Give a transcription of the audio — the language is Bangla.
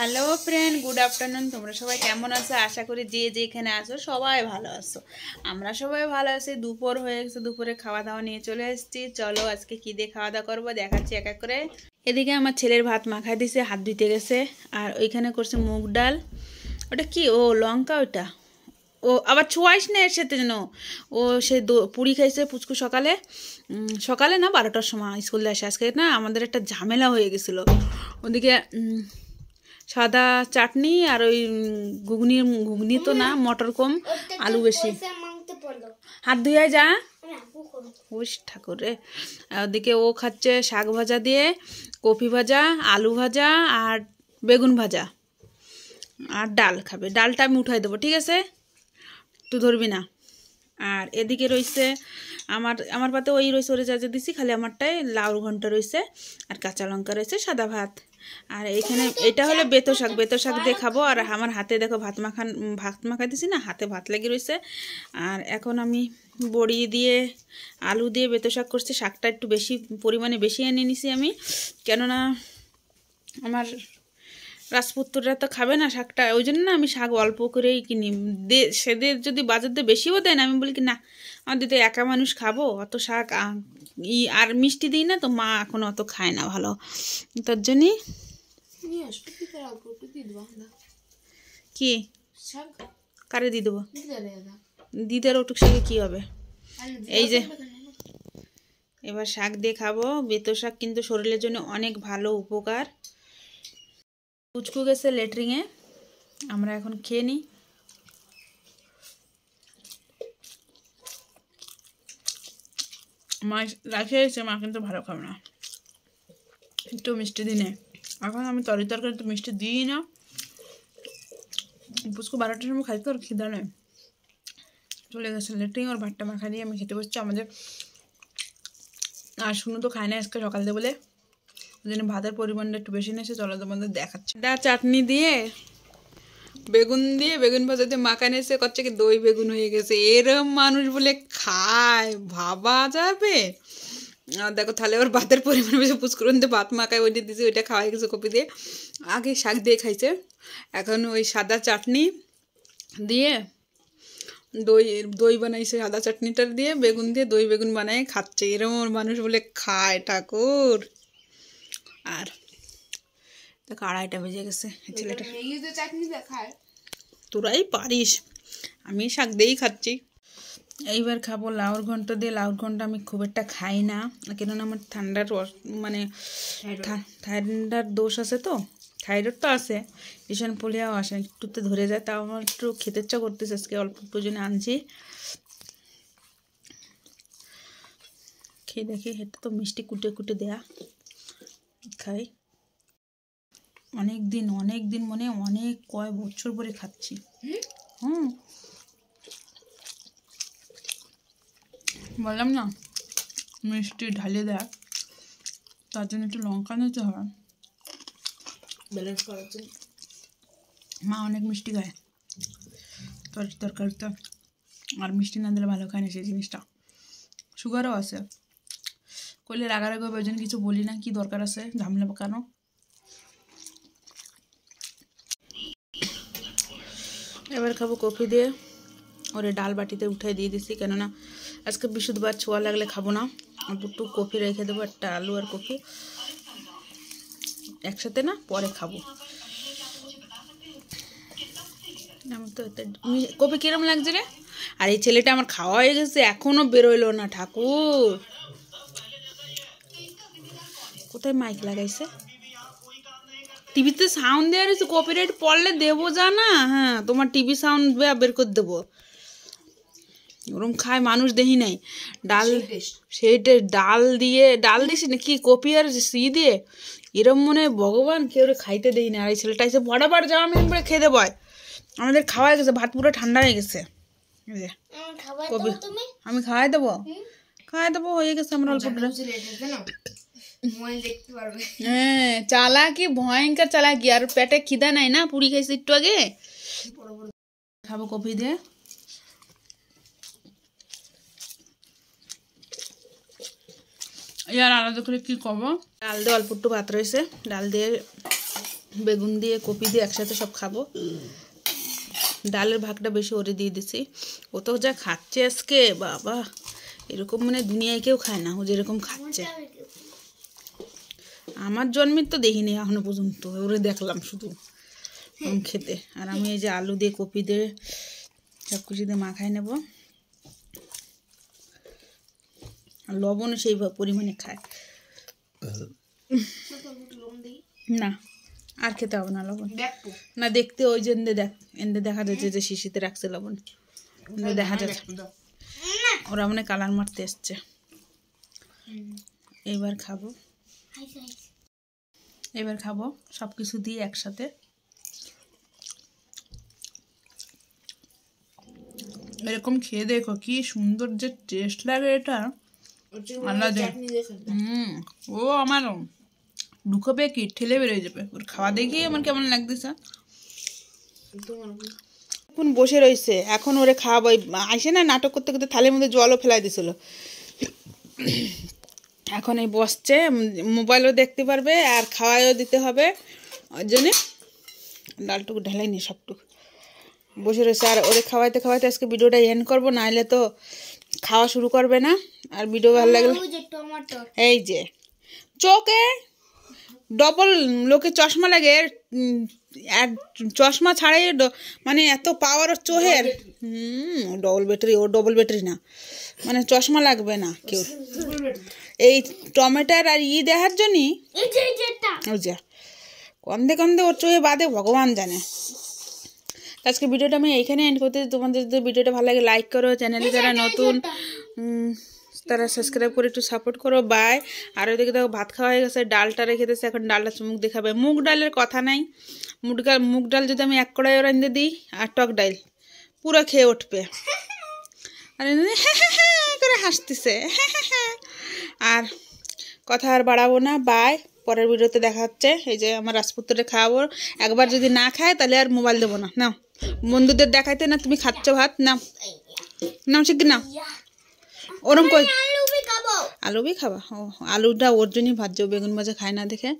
Hello friend, good afternoon. তোমরা সবাই কেমন আছো? আশা করি যে যেখানে আছো সবাই ভালো আছো। আমরা সবাই ভালো আছি। দুপুর হয়ে গেছে, দুপুরে খাওয়া দাওয়া নিয়ে চলে এসেছি। চলো আজকে কী দিয়ে খাওয়া দাওয়া করবো দেখাচ্ছি এক এক করে। এদিকে আমার ছেলের ভাত মাখাই দিছে, হাত ধুইতে গেছে। আর ওইখানে করছে মুগ ডাল। ওটা কি? ও লঙ্কা। ওইটা ও আবার ছোয়াইস না এর সাথে যেন। ও সে পুরি খাইছে পুচকু সকালে। সকালে না 12টার সময় স্কুল আসে। আজকে না আমাদের একটা ঝামেলা হয়ে গেছিলো। ওদিকে সাদা চাটনি আর ওই ঘুগনি তো না, মটর কম, আলু বেশি। হাত ধুয়ে যা হুস ঠাকুর রে। ওদিকে ও খাচ্ছে শাক ভাজা দিয়ে, কপি ভাজা, আলু ভাজা আর বেগুন ভাজা। আর ডাল খাবে। ডালটা আমি উঠাই দেবো, ঠিক আছে? তুই ধরবি না। আর এদিকে রয়েছে আমার পাতে ওই রয়েছে, ওরে যা যা দিছি, খালি আমারটাই লাউর ঘন্টা রয়েছে আর কাঁচা লঙ্কা রয়েছে, সাদা ভাত। আর এইখানে এটা হলো বেতো শাক দিয়ে খাবো। আর আমার হাতে দেখো ভাত মাখাই দিছি না, হাতে ভাত লেগে রয়েছে। আর এখন আমি বড়ি দিয়ে আলু দিয়ে বেতো শাক করছি। শাকটা একটু বেশি পরিমাণে বেশি এনে নিছি আমি, কেননা আমার রাজপুত্ররা তো খাবে না শাকটা, ওই জন্য না আমি শাক অল্প করেই কিনি। সেদের যদি বাজার দিয়ে বেশিও দেয় না, আমি বলি কি না, আমাদের তো একা মানুষ খাবো, অত শাক আর মিষ্টি দিই না তো, মা এখন অত খায় না ভালো, তার জন্যই। কি কারে দিয়ে দেবো? দিদার ওটুক শাকে কী হবে? এই যে এবার শাক দিয়ে খাবো। বেতো শাক কিন্তু শরীরের জন্য অনেক ভালো, উপকার। পুচকু গেছে লেট্রিনে, আমরা এখন খেয়ে নিই। মা রাখে এসে, মা কিন্তু ভালো খাবে না, একটু মিষ্টি দিনে। এখন আমি তরকারি তো মিষ্টি দিই না। পুচকু 12টার সময় খাইতে ওর খিদা নেই, চলে গেছে লেট্রিন। ওর ভাতটা মাখা দিয়ে আমি খেতে বসছি আমাদের। আর শুনো তো খায় না আজকে সকাল দিয়ে বলে, ওই জন্য ভাতের পরিমাণটা একটু বেশি নিয়েছে। চলো তোমাদের দেখাচ্ছি। চাটনি দিয়ে বেগুন দিয়ে, বেগুন ভাজা দিয়ে মাখা নিয়েছে, করছে কি দই বেগুন হয়ে গেছে। এরম মানুষ বলে খায়, ভাবা যাবে? আর দেখো তাহলে ওর ভাতের পরিমাণ বেশি। পুচকুরন দিয়ে ভাত মাখায় ওইটা দিয়েছে, ওইটা খাওয়াই গেছে কপি দিয়ে। আগে শাক দিয়ে খাইছে, এখন ওই সাদা চাটনি দিয়ে দই বানাইছে। সাদা চাটনিটা দিয়ে বেগুন দিয়ে দই বেগুন বানাই খাচ্ছে। এরম মানুষ বলে খায় ঠাকুর। আর দেখো 2:30 বেজে গেছে। ছেলেটা তোরাই পারিস, আমি শাক দিয়েই খাচ্ছি। এইবার খাবো লাউর ঘন্ট দিয়ে। লাউর ঘন্ট আমি খুব একটা খাই না, কেননা আমার ঠান্ডার মানে ঠান্ডার দোষ আছে তো, থাইরয়েড তো আছে, ভীষণ পোলিয়াও আসে, একটুতে ধরে যায়। তাও আমার একটু খেতে ইচ্ছা করতেছে, আজকে অল্প প্রয়োজনে আনছি। খেয়ে দেখি, এটা তো মিষ্টি কুটে কুটে দেয়া, খাই। অনেক দিন মানে অনেক কয় বছর পরে খাচ্ছি। বললাম না মিষ্টি ঢালে দেয়, তার জন্য একটু লঙ্কা নিতে হবে ব্যালেন্স করার জন্য। মা অনেক মিষ্টি খায় তরকারিতে, আর মিষ্টি না দিলে ভালো খায় না সেই জিনিসটা। সুগারও আছে, করলে রাগারাগি ওই জন্য কিছু বলি না, কি দরকার আছে ঝামেলা পাকানো। এবার খাবো কফি দিয়ে। ওরে ডাল বাটিতে উঠাই দিয়ে দিছি, কেননা আজকে বৃহস্পতিবার, ছোঁয়া লাগলে খাবো না। একটু কফি রেখে দেবো, একটা আলু আর কফি একসাথে, না পরে খাবো। আমার তো কফি কিরম লাগছে রে? আর এই ছেলেটা আমার খাওয়া হয়ে গেছে, এখনো বেরোইলো না ঠাকুর। কোথায় মাইক লাগাইছে? টিভিতে সাউন্ড দেওয়া রয়েছে, কপিরাইট পড়লে দেবো জানা। হ্যাঁ, তোমার টিভি সাউন্ড বের করে দেবো। ওরম খায় মানুষ দেখি নাই। ডাল সেইটা ডাল দিছি নাকি কপি আর দিয়ে, এরম মনে ভগবান কেউ খাইতে দেই না। আর এই ছেলেটা এসে বরাবর জামা প্যান্ট পরে খেয়ে দেবো। আমাদের খাওয়া গেছে, ভাত পুরো ঠান্ডা হয়ে গেছে। কপি আমি খাওয়াই দেবো, হয়ে গেছে আমার অল্প। হ্যাঁ, চালাকি, ভয়ঙ্কর চালাকি। আর পেটে খিদা নাই না, পুরি খাইছি একটু আগে। খাবো কফি দিয়ে। ইয়ার আলাদা করে কি করবো? ডাল দিয়ে অল্প একটু ভাত রয়েছে, ডাল দিয়ে বেগুন দিয়ে কপি দিয়ে একসাথে সব খাবো। ডালের ভাগটা বেশি ওরে দিয়ে দিছি। ও তো যা খাচ্ছে আজকে বাবা, এরকম মানে দুনিয়ায় কেউ খায় না ও যেরকম খাচ্ছে। আমার জন্মের তো দেখিনি এখনো পর্যন্ত, ওরে দেখলাম শুধু খেতে। আর আমি এই যে আলু দিয়ে কপি দিয়ে সব কিছু দিয়ে মাখাই নেব। আর লবণও সেই পরিমাণে খায় না, আর খেতে হবে না লবণ না। দেখতে ওই যে এন্দে দেখা যাচ্ছে যে শিশিতে রাখছে লবণ, দেখা যাচ্ছে ওরা মানে কালার মারতে এসছে। এবার খাবো সব কিছু দিয়ে একসাথে। এরকম খেয়ে দেখো কি সুন্দর যে টেস্ট লাগে, এটা আলাদা। ও আমার ঢুকবে কি ঠেলে বেরোয় যাবে ওর খাওয়া দেখি আমার কেমন লাগতেছে। এখন বসে রয়েছে, এখন ওরে খাওয়াবো। আইসে না নাটক করতে করতে থালের মধ্যে জলও ফেলাই দিছিল। এখন এই বসছে, মোবাইলও দেখতে পারবে আর খাওয়াইও দিতে হবে। ওই জন্যে ডালটুকু ঢেলাই নি, সবটুকু বসে রয়েছে। আর ওরে খাওয়াইতে খাওয়াইতে আজকে ভিডিওটা এন্ড করবো, নাহলে তো খাওয়া শুরু করবে না। আর ভিডিও ভালো লাগলে এই যে চোখে ডবল লোকে চশমা লাগে, আর চশমা ছাড়াই মানে এত পাওয়ার চোহের। ডবল ব্যাটারি, ও ডবল ব্যাটারি না, মানে চশমা লাগবে না কেউ এই টমেটোর আর দেখার জন্যই। ওই যে কন্দে কন্দে ওর চোখে বাদে ভগবান জানে। আজকে ভিডিওটা আমি এইখানে এন্ড করতে। তোমাদের যদি ভিডিওটা ভালো লাগে লাইক করো, চ্যানেলে যারা নতুন তারা সাবস্ক্রাইব করে একটু সাপোর্ট করো। বাই। আর ওইদিকে দেখো ভাত খাওয়া হয়ে গেছে, ডালটা রেখে দিয়েছে, এখন ডালটা চুমুক দেখাবে। মুগ ডালের কথা নাই, মুগ ডাল যদি আমি এক কড়াই রাঁধে দিই আর টক ডাল পুরো খেয়ে উঠবে। আর করে হাসতেছে। আর কথা আর বাড়াবো না, বাই। পরের ভিডিওতে দেখা হচ্ছে। এই যে আমার রাজপুত্ররে খাওয়াবো, একবার যদি না খায় তাহলে আর মোবাইল দেবো না। নাও বন্ধুদের দেখাইতে না তুমি খাচ্ছ ভাত, নাও নাও শিখ নাও। ওরম কই আলু বি খাবা? ও আলুটা ওর জন্যই ভাজছে, বেগুন ভাজা খায় না দেখে।